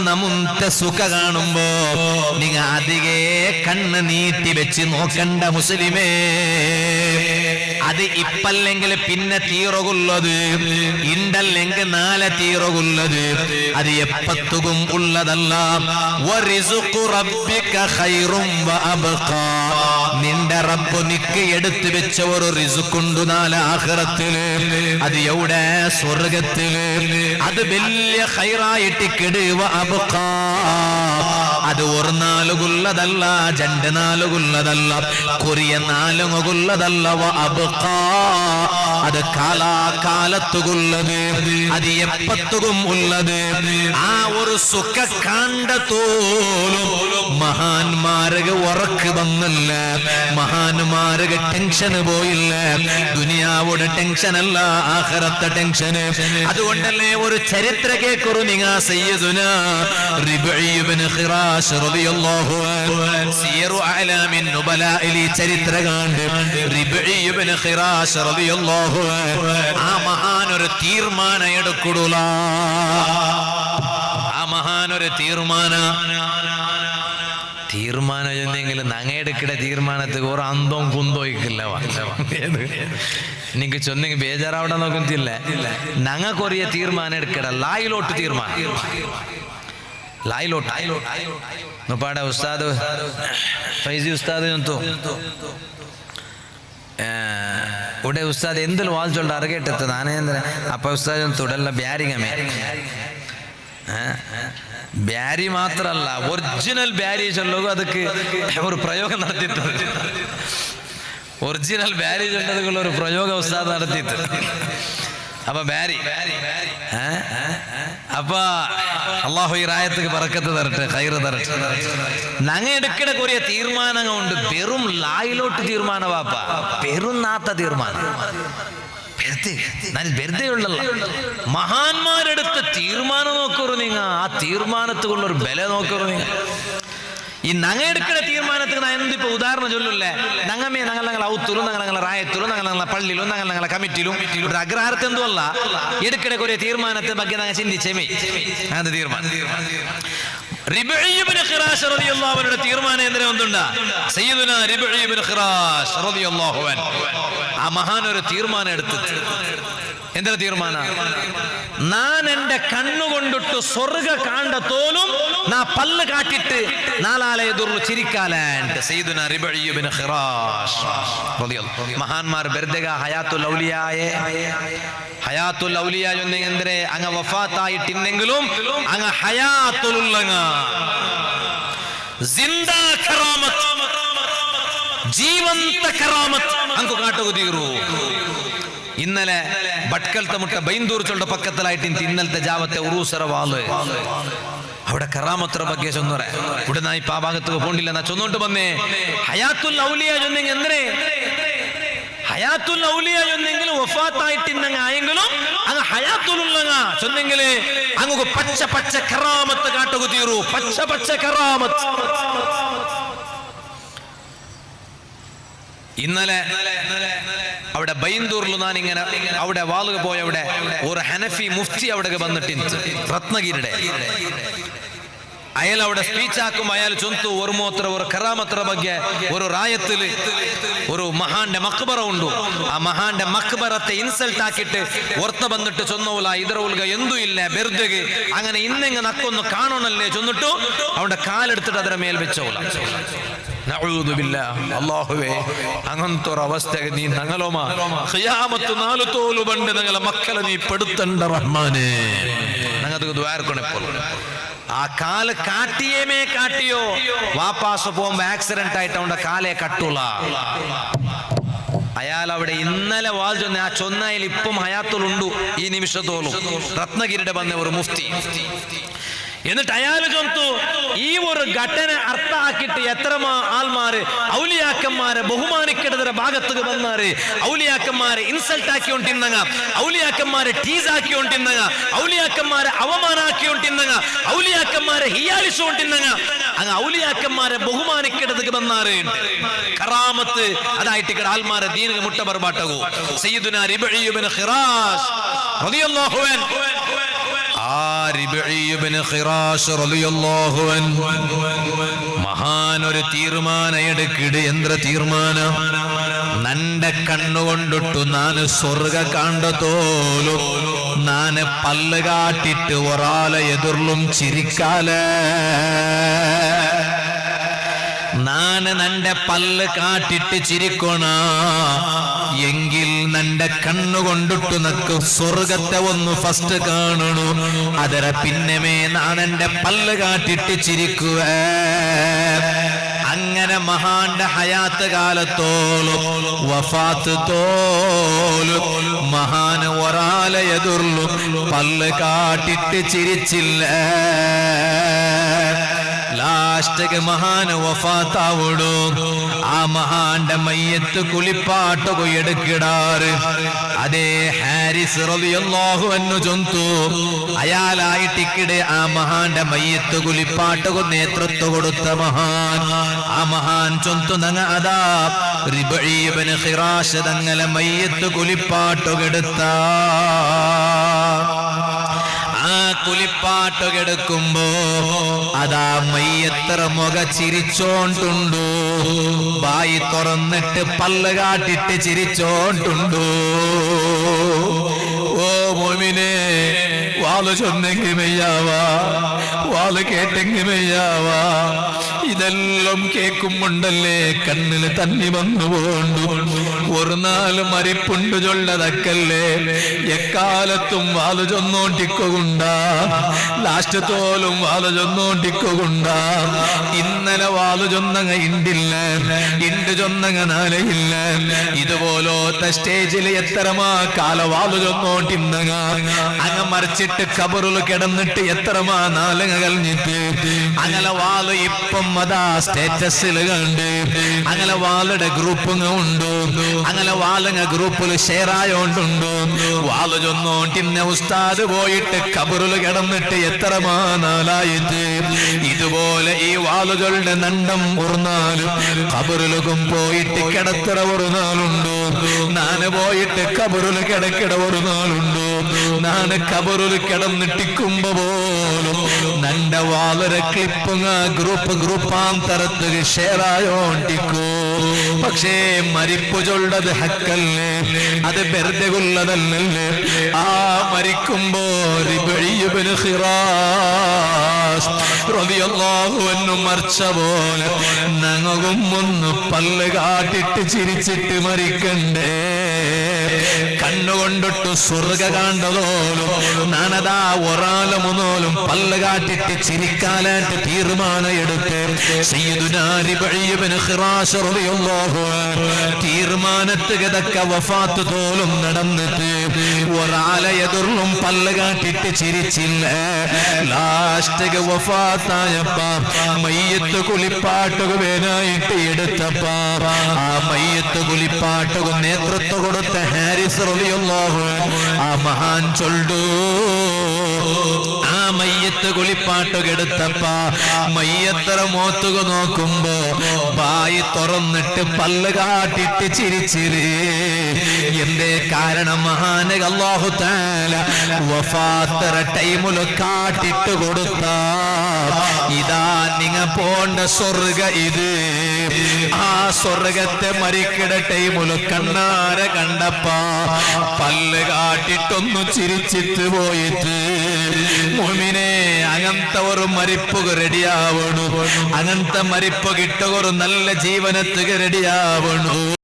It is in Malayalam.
ನಮುಂತ ಸುಖ ಕಾಣುമ്പೋ ನಿಗ ಅದಿಗೆ ಕಣ್ಣು ನೀಟಿ വെച്ച് നോക്കണ്ട മുസ്ലിമേ. അത് ഇപ്പല്ലെങ്കിൽ പിന്നെ തീറകുള്ളത്, ഇണ്ടല്ലെങ്കിൽ നാളെ തീറകുള്ളത്. അത് എപ്പത്തുകും ഉള്ളതല്ല. വറിസുഖു റബ്ബിക ഖൈറും വഅബ്ഖാ. നിന്റെ റബ്ബ് നിക്ക് എടുത്തു വെച്ച ഒരു റിസുഖുണ്ട് നാളെ ആഖിറത്തില്. അത് എവിടെ? സ്വർഗ്ഗത്തില്. അത് വലിയ ഖൈറായിട്ട് കിടുവ അബ്ഖാ. അത് ഒരു നാളുകുള്ളതല്ല, രണ്ട് നാളുകുള്ളതല്ല, കൊറിയ നാളുകുള്ളതല്ല. അബ്ഖാ അത് കാലാകാലത്തുകുള്ളത്, അത് എപ്പത്തുകും ഉള്ളത്. ആ ഒരു സുഖ കണ്ടത്തോലും മഹാന്മാർക്ക് ഉറക്ക് വന്നില്ല, മഹാന്മാർക്ക് ടെൻഷന് പോയില്ല. ദുനിയാവോട് ടെൻഷനല്ല, ആഖിറത്തെ ടെൻഷന്. അതുകൊണ്ടല്ലേ ഒരു ചരിത്ര കേക്കുറു നിങ്ങ സയ്യിദുനാ റിബഈ ഇബ്നു ഖിറാശ് റളിയല്ലാഹു അൻഹു സിയറു അഅലാമിൻ നുബലാഇൽ ചരിത്ര കണ്ട് റിബഈ ഇബ്നു ഖിറാശ് റളിയല്ലാഹു അൻഹു ആ മഹാൻ ഒരു തീരുമാനം എടുക്കുടുല. ആ മഹാൻ ഒരു തീരുമാനം ചെന്നെങ്കിൽ നങ്ങയെടുക്കിടെ തീരുമാനത്തിൽ ഒരു അന്തവും കുന്തോയിക്കില്ല. നിങ്ങക്ക് ചൊന്നെങ്കിൽ ബേജാറാവട നോക്കുന്നില്ല. ഞങ്ങൾക്കൊറിയ തീരുമാനം എടുക്കട ലായിലോട്ട് തീരുമാനം. ലായിലോട്ട് പാടെ ഉസ്താദ് ഫൈസി ഉസ്താദ് ചൊന്തു ഇവിടെ ഉസ്താദ് എന്തെങ്കിലും വാൾ ചൊല്ല അറുകെട്ടെത്ത് നാനേന്ദ്ര അപ്പ ഉസ്താദ് തുടല്ല ಬ್ಯಾರಿಗಮೆ ಬ್ಯಾರಿ ಮಾತ್ರ ಅಲ್ಲ, ಒರಿಜಿನಲ್ ಬ್ಯಾರಿ ಚೊಲ್ಲೋಗು ಅದಕ್ಕೆ ಅವರು ಪ್ರಯೋಗ ನಡೆದಿತ್ತು. ഒറിജിനൽ ബാരി ചൊല്ലതുള്ള ഒരു പ്രയോഗ ഉസ്താദ് നടത്തിയിട്ട്. അപ്പൊ ബാരി അപ്പൊ അള്ളാഹു ഈ റായത്തിക്ക് ബറക്കത്ത് തരട്ടെ, ഖൈറ് തരട്ടെ. ഞങ്ങ എടുക്കണ കൊറിയ തീരുമാനങ്ങളുണ്ട്. വെറും ലായിലോട്ട് തീരുമാനവാപ്പ, വെറും നാത്ത തീരുമാനം. വെറുതെ ഉള്ളല്ല, മഹാന്മാരെടുത്ത തീരുമാനം നോക്കൂ നിങ്ങ. ആ തീരുമാനത്തിലുള്ള ഒരു ബല നോക്കൂ നിങ്ങ. ഈ ഞങ്ങ എടുക്കുന്ന തീരുമാനത്തിന് ഞാൻ എന്തിപ്പോ ഉദാഹരണം ചൊല്ലില്ലേ. ഞങ്ങമേ ഞങ്ങൾ ഔത്തൂലും ഞങ്ങളെ റായത്തൂലും ഞങ്ങളെ പള്ളിയിലും ഞങ്ങളെ കമ്മിറ്റിയിലും ഇവിടെ അഗ്രഹാരത്തെ എന്തോ അല്ല എടുക്കണ കുറെ തീരുമാനത്തെ ಬಗ್ಗೆ ഞങ്ങൾ ചിന്തിച്ചേമേ. അത് തീരുമാനം റിബഈ ഇബ്നു ഖിറാശ് റളിയല്ലാഹു അൻഹുവിന്റെ തീരുമാനം എന്തിനാ ഒന്നുണ്ടാ? സയ്യിദുനാ റിബഈ ഇബ്നു ഖിറാശ് റളിയല്ലാഹു അൻഹു ആ മഹാൻ ഒരു തീരുമാനം എടുത്തിട്ട്. എന്തൊരു തീരുമാനം? ഞാൻ എന്റെ കണ്ണുകൊണ്ടിട്ട് സ്വർഗ കാണ്ടത്തോലും നാ പല്ല് കാട്ടിട്ട് നാലാളെ എതിർന്നു ചിരിക്കാലാണ്ട്. സയ്യിദുനാ റിബഈ ഇബ്നു ഖിറാശ് റളിയല്ലാഹു മഹാന്മാർ ബർദഗ ഹയാത്തുൽ ഔലിയായെ ഹയാത്തുൽ ഔലിയ എന്തെങ്കിലെ അങ്ങ വഫാത്തായിട്ടില്ലെങ്കിലും അങ്ങ ഹയാത്തുലുള്ളങ്ങ ജിന്ദാ കറാമത്ത്, ജീവന്ത കറാമത്ത് അങ്ങ് കാട്ടുകുതീറു. ഇന്നലെ ഭട്കൽത്തെ മുട്ട ബൈന്ദൂർ ചൊണ്ട പക്കത്തിലായിട്ട് ഇന്നലത്തെ ജാവത്തെ ഉറൂസറ വാള് അവിടെ കറാമത്ര ಬಗ್ಗೆ ചൊന്നറ ഇവിടെ നാ ഇപ്പൊ ആ ഭാഗത്തേക്ക് പോണ്ടില്ല. നാ ചൊന്നോണ്ട് വന്നേ ഹയാത്തുൽ ഔലിയ ചൊന്നെങ്കിൽ എന്തിനെ ഹയാത്തുൽ ഔലിയ ചൊന്നെങ്കിലും വഫാത്തായിട്ടിന്നങ്ങ ആയെങ്കിലും അങ്ങ് ഹയാത്തുലുള്ളങ്ങ ചൊന്നെങ്കിൽ അങ്ങ് പച്ച പച്ച കറാമത്ത് കാട്ടുകുതീറു. പച്ച പച്ച കറാമത്ത്. ഇന്നലെ അവിടെ ബൈന്ദൂറിൽ ഞാനിങ്ങനെ അവിടെ വാളുക പോയ അവിടെ ഒരു ഹനഫി മുഫ്തി അവിടെ വന്നിട്ടുണ്ട് രത്നഗിരിയുടെ. അയാൾ അവിടെ സ്പീച്ച് ആക്കുമ്പോൾ അയാൾ ചൊന്തു ഓർമ്മോത്ര ഒരു കറാമത്ര ಬಗ್ಗೆ ഒരു റായത്തിൽ ഒരു മഹാന്റെ മക്ബറ ഉണ്ട്. ആ മഹാന്റെ മക്ബറത്തെ ഇൻസൾട്ട് ആക്കിയിട്ട് ഓർത്ത വന്നിട്ട് ചൊന്നോല ഇതര ഉൽഗ എന്തു ഇല്ല ബെർദഗ് അങ്ങനെ ഇന്നെങ്ങ നക്കൊന്ന് കാണണല്ലേ ചൊന്നിട്ടു അവന്റെ കാലെടുത്തിട്ട് അതിന്റെ മേൽ വെച്ചോല. നഊദു ബില്ലാഹ്. അല്ലാഹുവേ അങ്ങനത്തൊരു അവസ്ഥയെ നീ ഞങ്ങളോമാ ഖിയാമത്ത് നാലു തോലു ബണ്ട് ഞങ്ങളെ മക്കളെ നീ പെടുത്തണ്ട റഹ്മാനേ. ഞങ്ങൾക്ക് ദ്വാരക്കണം. ഇപ്പോൾ ആ കാല് കാട്ടിയേമേ കാട്ടിയോ വാപ്പാസ് പോകുമ്പോ ആക്സിഡന്റ് ആയിട്ട് അവന്റെ കാലേ കട്ടുള്ള അയാൾ അവിടെ ഇന്നലെ വാൾ ചൊന്ന ആ ചൊന്നയിൽ ഇപ്പം ഹയാത്തുലുണ്ടു ഈ നിമിഷത്തോളും രത്നഗിരിയുടെ വന്ന ഒരു മുഫ്തി. എന്നിട്ട് അയാൾ ചൊന്തു ഈ ഒരു ഘട്ടന അർത്ഥാക്കിയിട്ട് എത്ര ആൾമാര് ഔലിയാക്കന്മാരെ ബഹുമാനിക്കേണ്ടതിന്റെ ഭാഗത്തേക്ക് വന്നാറ്. ഔലിയാക്കന്മാരെ ഇൻസൾട്ട് ആക്കിക്കൊണ്ടിരുന്നങ്ങ, ഔലിയാക്കന്മാരെ ടീസ് ആക്കിക്കൊണ്ടിരുന്നങ്ങ, ഔലിയാക്കന്മാരെ അവമാനാക്കിക്കൊണ്ടിരുന്നങ്ങ, ഔലിയാക്കന്മാരെ ഹിയാലിച്ചുകൊണ്ടിരുന്നങ്ങ. അങ്ങ് ഔലിയാക്കന്മാരെ ബഹുമാനിക്കേണ്ടതിക്ക് വന്നാറ്. കറാമത്ത് അതായിട്ട് ഇവിടെ ആൾമാരെ ദീനിന് മുട്ട ബർബാട്ടകൂ. സയ്യിദുനാ റിബഈ ഇബ്നു ഖിറാശ് റളിയല്ലാഹു അൻഹു ആ റിബഈ ഇബ്നു ഖിറാശ് റളിയല്ലാഹു അൻഹു മഹാൻ ഒരു തീരുമാനം എടുക്കിട്. എന്ത്ര തീരുമാനം? നന്റെ കണ്ണുകൊണ്ടിട്ടു നാന് സ്വർഗ കാണ്ടതോലു നാന് പല്ല് കാട്ടിട്ട് ഒരാളെ എതിർലും ചിരിക്കാലേ. നാന് നന്റെ പല്ല് കാട്ടിട്ട് ചിരിക്കണ എങ്കിൽ നന്റെ കണ്ണുകൊണ്ടിട്ടു നക്ക് സ്വർഗത്തെ ഒന്ന് ഫസ്റ്റ് കാണണു. അതര പിന്നമേ നാനെന്റെ പല്ല് കാട്ടിട്ട് ചിരിക്കുക. അങ്ങനെ മഹാന്റെ ഹയാത്ത് കാലത്തോലും വഫാത്ത് തോലും മഹാന് ഒരാളെ എതിർലു പല്ല് കാട്ടിട്ട് ചിരിച്ചില്ല. ലാസ്റ്റ് മഹാന് വഫാത്താവിടു. ആ മഹാന്റെ മയ്യത്ത് കുളിപ്പാട്ടു എടുക്കിടാറ്. അതേ ഹാരിസ് റളിയല്ലാഹു അൻഹു ചൊന്തു അയാളായിട്ടിക്കിടെ ആ മഹാന്റെ മയ്യത്ത് കുളിപ്പാട്ടു നേതൃത്വം കൊടുത്ത മഹാൻ. ആ മഹാൻ ചൊന്തു നങ്ങ അതാ റിബഈ ഇബ്നു ഖിറാശ് തങ്ങളെ മയ്യത്ത് കുളിപ്പാട്ടു എടുത്ത. ആ കുളിപ്പാട്ടു കെടുക്കുമ്പോ അതാ മയ്യത്ര മുഖ ചിരിച്ചോണ്ടുണ്ടു. ബായി തുറന്നിട്ട് പല്ല് കാട്ടിട്ട് ചിരിച്ചോണ്ടുണ്ടു. ഓ മോമിനെ, വാല് ചൊന്നെങ്കി മെയ്യാവാ, വാല് കേട്ടെങ്കി മെയ്യാവാ. ഇതെല്ലാം കേൾക്കുമ്പോണ്ടല്ലേ കണ്ണില് തന്നി വന്നു പോണ്ടു. ഒരു നാല് മരിപ്പുണ്ട് ചൊല്ലതക്കല്ലേ എക്കാലത്തും വാല് ചൊന്നോണ്ടിക്കുണ്ട. ലാസ്റ്റ് തോലും വാല് ചൊന്നോണ്ടിക്കുണ്ട. ഇന്നലെ വാല് ചൊന്നങ്ങ ഇണ്ടില്ല, ഇണ്ട് ചൊന്നങ്ങ നാലയില്ല. ഇതുപോലത്തെ സ്റ്റേജിൽ എത്രമാ കാല വാല് ചൊന്നോണ്ടിന്നങ്ങ അങ്ങ് മറിച്ചിട്ട് കബറിൽ കിടന്നിട്ട് എത്രമാ നാലങ്ങ കഴിഞ്ഞിട്ട് അങ്ങനെ വാല് ഇപ്പം അതാ സ്റ്റേറ്റസിൽ കണ്ട് അങ്ങനെ വാളുടെ ഗ്രൂപ്പുങ്ങ ഉണ്ട്. അങ്ങനെ വാലങ്ങ ഗ്രൂപ്പിൽ ഷെയർ ആയോണ്ടുണ്ടോ. വാല് ചൊന്നോണ്ടിന്നെ ഉസ്താദ് പോയിട്ട് കബറിൽ കിടന്നിട്ട് എത്രമാ നാലായിട്ട്. ഇതുപോലെ ഈ വാളുകളുടെ നണ്ടം ഉറന്നാലും കബറിലും പോയിട്ട് കിടത്തറ ഒരു നാളുണ്ടോ. നാന് പോയിട്ട് കബറിൽ കിടക്കിട ഒരു നാളുണ്ടോ. നാന് കബറിൽ കിടന്നിട്ടിക്കുമ്പോ പോലും നന്റെ വാലരെ ക്ലിപ്പുങ്ങ ഗ്രൂപ്പാന്തരത്തിൽ ഷെയർ ആയോണ്ടിക്കൂ. പക്ഷേ മരിപ്പു ചൊല്ലത് ഹക്കല്ലേ, അത് വെറുതെ കൊള്ളതല്ലേ. ആ മരിക്കുമ്പോ റിബഈ ഇബ്നു ഖിറാശ് റളിയല്ലാഹു അൻഹു മരിച്ച പോലെ ഞങ്ങൾക്കും ഒന്ന് പല്ല് കാട്ടിട്ട് ചിരിച്ചിട്ട് മരിക്കണ്ടേ. കണ്ണുകൊണ്ടിട്ടു സ്വർഗ കാണ്ടതോലും നാനതാ ഒരാളെ മുന്നോലും പല്ല് കാട്ടിട്ട് ചിരിക്കാനായിട്ട് തീരുമാനം എടുത്ത് സയ്യിദുനാ റിബഈ ഇബ്നു ഖിറാശ് റളിയല്ലാഹു അൻഹു തീരുമാനത്ത് കിടക്ക വഫാത്ത് തോലും നടന്നിട്ട് ഒരാളെ എതിർലും പല്ല് കാട്ടിട്ട് ചിരിച്ചില്ല. ലാസ്റ്റ് വഫാത്തായപ്പ മയ്യത്ത് കുളിപ്പാട്ടുക വേനായിട്ട് എടുത്തപ്പ ആ മയ്യത്ത് കുളിപ്പാട്ടുക നേതൃത്വം കൊടുത്ത ഹാരിസ് റളിയല്ലാഹു അൻഹു ആ മഹാൻ ചൊല്ലു. ആ മയ്യത്ത് കുളിപ്പാട്ടുക എടുത്തപ്പ മയ്യത്തറ മോത്തുക നോക്കുമ്പോ ബായി തുറന്നിട്ട് പല്ല് കാട്ടിട്ട് ചിരിച്ചിരി. എന്തേ കാരണം? മഹാന് അല്ലാഹു തആല വഫാത്തറ ടൈമില് കാട്ടിട്ട് കൊടുത്ത ഇതാ നിങ്ങ പോണ്ട സ്വർഗ ഇത്. ആ സ്വർഗത്തെ മരിക്കിട ടൈമില് കണ്ണാരെ കണ്ടപ്പ പല്ല് കാട്ടിട്ടൊന്നു ചിരിച്ചിട്ട് പോയിട്ട് മുഅ്മിനേ അങ്ങനത്തെ ഒരു മരിപ്പ് റെഡിയാവണു. അങ്ങനത്തെ മരിപ്പ് കിട്ടുക ഒരു നല്ല ജീവനത്തുക റെഡിയാവണു.